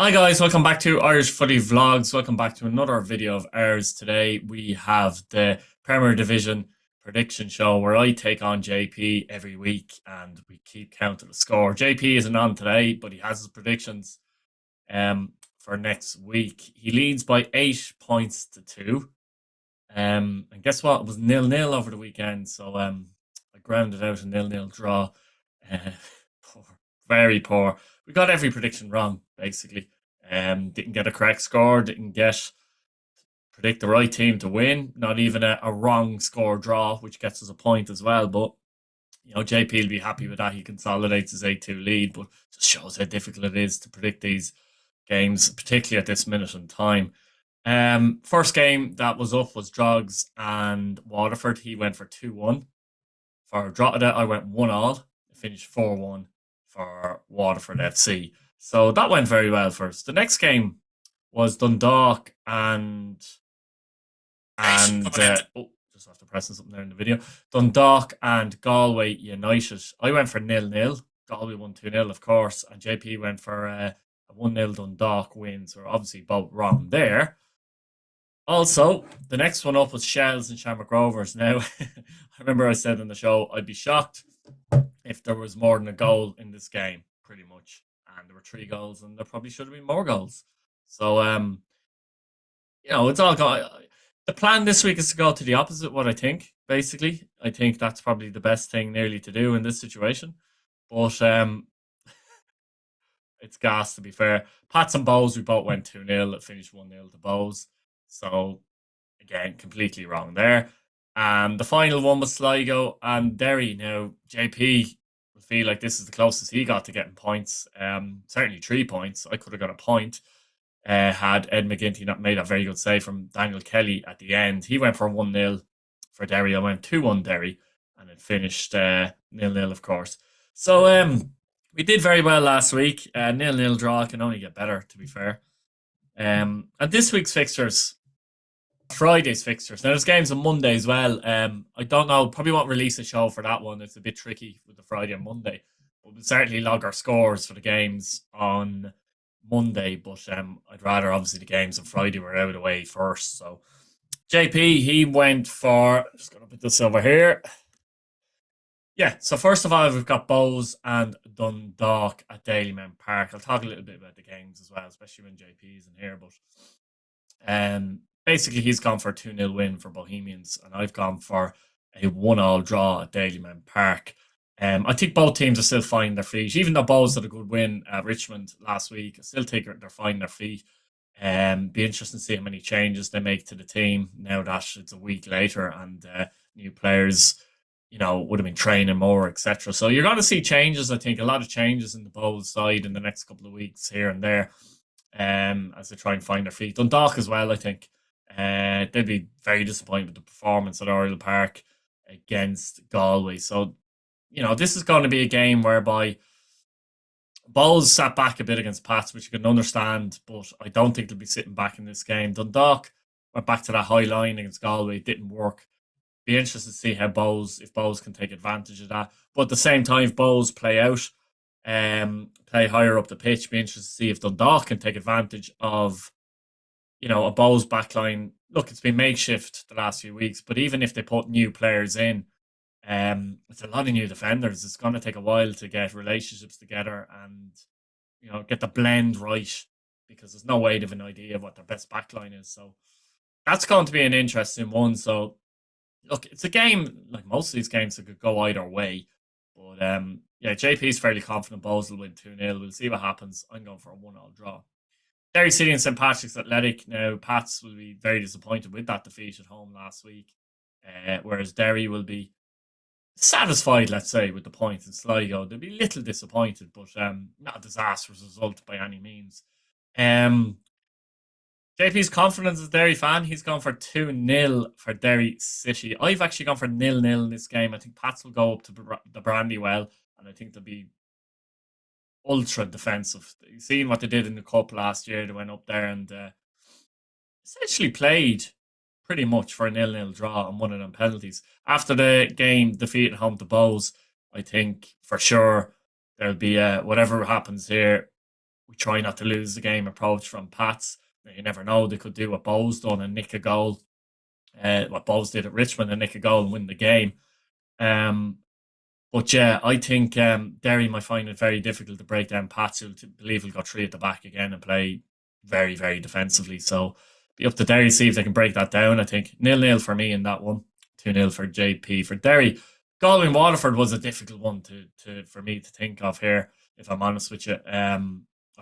Hi guys, welcome back to Irish Footy Vlogs. Welcome back to another video of ours. Today we have the Premier Division prediction show where I take on JP every week and we keep count of the score. JP isn't on today, but he has his predictions for next week. He leads by 8 points to 2. And guess what? It was 0-0 over the weekend, so I grounded out a 0-0 draw. Uh, poor, very poor. We got every prediction wrong, basically. Didn't get a correct score, didn't predict the right team to win, not even a wrong score draw, which gets us a point as well. But JP will be happy with that. He consolidates his 8-2 lead, but just shows how difficult it is to predict these games, particularly at this minute in time. First game that was up was Drogs and Waterford. He went for 2-1. For Drogheda, I went 1-1. Finished 4-1 for Waterford FC. So that went very well for us. The next game was Dundalk just after pressing something there in the video. Dundalk and Galway United. I went for 0-0. Galway won 2-0, of course, and JP went for a 1-0 Dundalk win. So obviously both wrong there. Also, the next one up was Shells and Shamrock Rovers. Now, I remember I said in the show I'd be shocked if there was more than a goal in this game, pretty much. And there were 3 goals, and there probably should have been more goals. So, it's all going. The plan this week is to go to the opposite. What I think, basically, I think that's probably the best thing nearly to do in this situation. But it's gas, to be fair. Pats and Bows, we both went 2-0. It finished 1-0 to Bows. So, again, completely wrong there. And the final one was Sligo and Derry. Now, JP will feel like this is the closest he got to getting points. Certainly 3 points. I could have got a point. Had Ed McGinty not made a very good save from Daniel Kelly at the end. He went for 1-0 for Derry. I went 2-1 Derry. And it finished 0-0, of course. So, we did very well last week. 0-0 draw can only get better, to be fair. And this week's fixtures, Friday's fixtures. Now, there's games on Monday as well. I don't know, probably won't release a show for that one. It's a bit tricky with the Friday and Monday. But we'll certainly log our scores for the games on Monday. But I'd rather, obviously, the games on Friday were out of the way first. So, JP, he went for, just going to put this over here. Yeah, so first of all, we've got Bows and Dundalk at Dalymount Park. I'll talk a little bit about the games as well, especially when JP's in here. But basically, he's gone for a 2-0 win for Bohemians, and I've gone for a 1-1 draw at Dalymount Park. I think both teams are still finding their feet. Even though Bows had a good win at Richmond last week, I still think they're finding their feet. Be interesting to see how many changes they make to the team now that it's a week later and new players would have been training more, etc. So you're going to see changes, I think, a lot of changes in the Bowls side in the next couple of weeks here and there as they try and find their feet. Dundalk as well, I think. They'd be very disappointed with the performance at Oriel Park against Galway. So, this is going to be a game whereby Bowls sat back a bit against Pats, which you can understand, but I don't think they'll be sitting back in this game. Dundalk went back to that high line against Galway. It didn't work. Be interested to see how if Bows can take advantage of that. But at the same time, if Bows play out, play higher up the pitch, be interested to see if Dundalk can take advantage of, a Bows backline. Look, it's been makeshift the last few weeks, but even if they put new players in, it's a lot of new defenders. It's going to take a while to get relationships together and, get the blend right because there's no way to have an idea of what their best backline is. So that's going to be an interesting one. So, look, it's a game, like most of these games, that could go either way. But, JP's fairly confident Bows will win 2-0. We'll see what happens. I'm going for a 1-1 draw. Derry City and St. Patrick's Athletic. Now, Pats will be very disappointed with that defeat at home last week. Whereas Derry will be satisfied, let's say, with the point in Sligo. They'll be a little disappointed, but not a disastrous result by any means. JP's confidence as a Derry fan. He's gone for 2-0 for Derry City. I've actually gone for 0-0 in this game. I think Pats will go up to the Brandywell, and I think they'll be ultra defensive. You've seen what they did in the Cup last year. They went up there and essentially played pretty much for a 0-0 draw and won it on penalties. After the game defeat at home to Bows, I think for sure there'll be whatever happens here, we try not to lose the game approach from Pats. You never know, they could do what Bowes done and nick a goal. What Bowes did at Richmond and nick a goal and win the game. But yeah, I think Derry might find it very difficult to break down Pats, who believe will go three at the back again and play very, very defensively. So be up to Derry to see if they can break that down. I think 0-0 for me in that one. 2-0 for JP. For Derry, Galway and Waterford was a difficult one for me to think of here, if I'm honest with you. I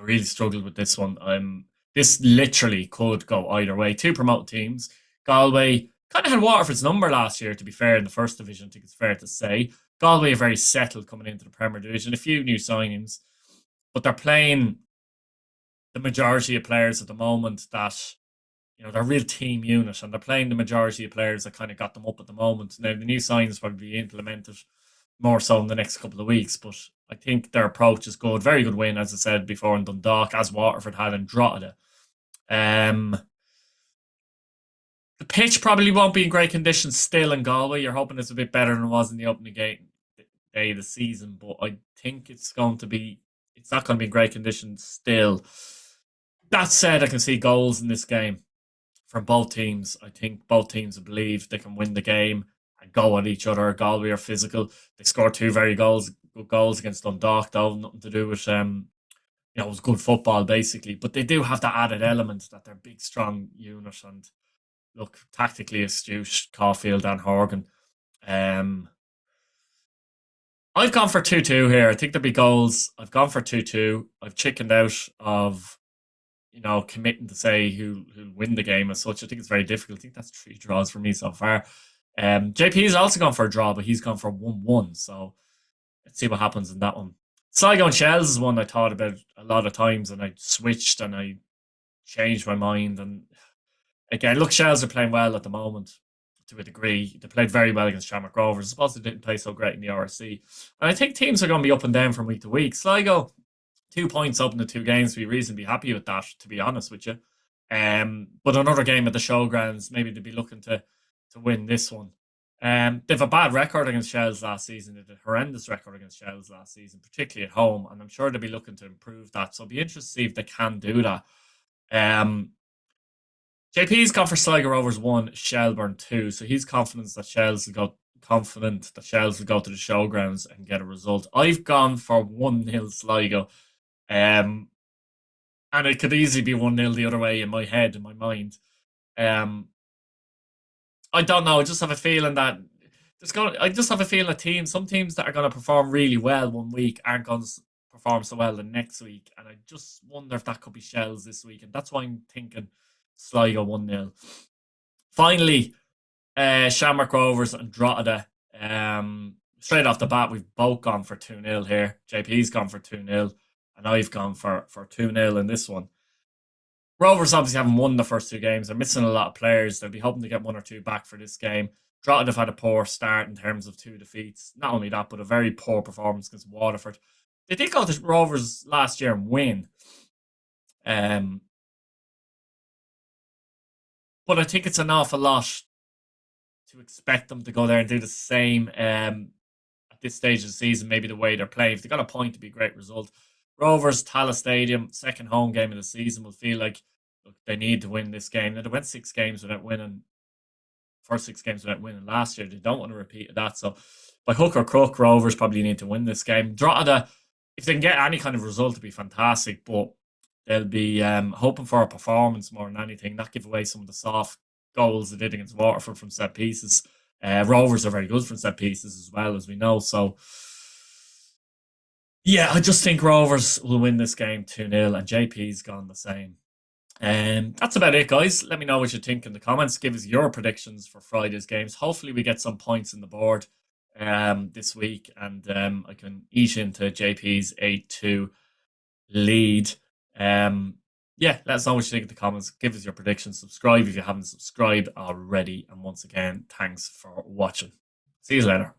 really struggled with this one. This literally could go either way. Two promoted teams. Galway kind of had Waterford's number last year, to be fair, in the first division, I think it's fair to say. Galway are very settled coming into the Premier Division. A few new signings, but they're playing the majority of players at the moment that, they're a real team unit, and they're playing the majority of players that kind of got them up at the moment. Now, the new signings probably be implemented more so in the next couple of weeks, but I think their approach is good. Very good win, as I said before, in Dundalk, as Waterford had in Drogheda. The pitch probably won't be in great condition still in Galway. You're hoping it's a bit better than it was in the opening day of the season, but I think it's not going to be in great condition still. That said, I can see goals in this game from both teams. I think both teams believe they can win the game and go at each other. Galway are physical. They scored two very good goals against Dundalk, though, nothing to do with it was good football basically. But they do have that added element that they're a big, strong unit, and look, tactically astute, Caulfield and Horgan. I've gone for 2-2 here. I think there'll be goals. I've gone for 2-2. I've chickened out of committing to say who'll win the game as such. I think it's very difficult. I think that's 3 draws for me so far. JP has also gone for a draw, but he's gone for 1-1. So let's see what happens in that one. Sligo and Shells is one I thought about a lot of times, and I switched and I changed my mind. And again, look, Shells are playing well at the moment to a degree. They played very well against Shamrock Rovers. I suppose they didn't play so great in the RSC. And I think teams are going to be up and down from week to week. Sligo, 2 points up in the 2 games. We're reasonably happy with that, to be honest with you. But another game at the showgrounds, maybe they'd be looking to win this one. They've a bad record against Shells last season. They had a horrendous record against Shells last season, particularly at home, and I'm sure they'll be looking to improve that. So I'll be interested to see if they can do that. JP's gone for Sligo Rovers 1, Shelbourne 2, so he's confident that Shells will go to the showgrounds and get a result. I've gone for 1-0 Sligo, and it could easily be 1-0 the other way in my head, in my mind. I don't know. I just have a feeling that some teams that are going to perform really well one week aren't going to perform so well the next week, and I just wonder if that could be Shells this week, and that's why I'm thinking Sligo 1-0. Finally, Shamrock Rovers and Drogheda. Straight off the bat, we've both gone for 2-0 here. JP's gone for 2-0, and I've gone for 2-0 in this one. Rovers obviously haven't won the first 2 games. They're missing a lot of players. They'll be hoping to get 1 or 2 back for this game. Drogheda have had a poor start in terms of 2 defeats. Not only that, but a very poor performance against Waterford. They did go to Rovers last year and win. But I think it's an awful lot to expect them to go there and do the same at this stage of the season, maybe the way they're playing. If they got a point, it'd be a great result. Rovers, Tallaght Stadium, second home game of the season, will feel like they need to win this game. Now, they went 6 games without winning. First 6 games without winning last year. They don't want to repeat that. So, by hook or crook, Rovers probably need to win this game. Drogheda, if they can get any kind of result, it'd be fantastic. But they'll be hoping for a performance more than anything, not give away some of the soft goals they did against Waterford from set pieces. Rovers are very good from set pieces as well, as we know. So, yeah, I just think Rovers will win this game 2-0, and JP's gone the same. That's about it, guys. Let me know what you think in the comments. Give us your predictions for Friday's games. Hopefully we get some points in the board this week, and I can eat into JP's 8-2 lead. Yeah, let us know what you think in the comments. Give us your predictions. Subscribe if you haven't subscribed already. And once again, thanks for watching. See you later.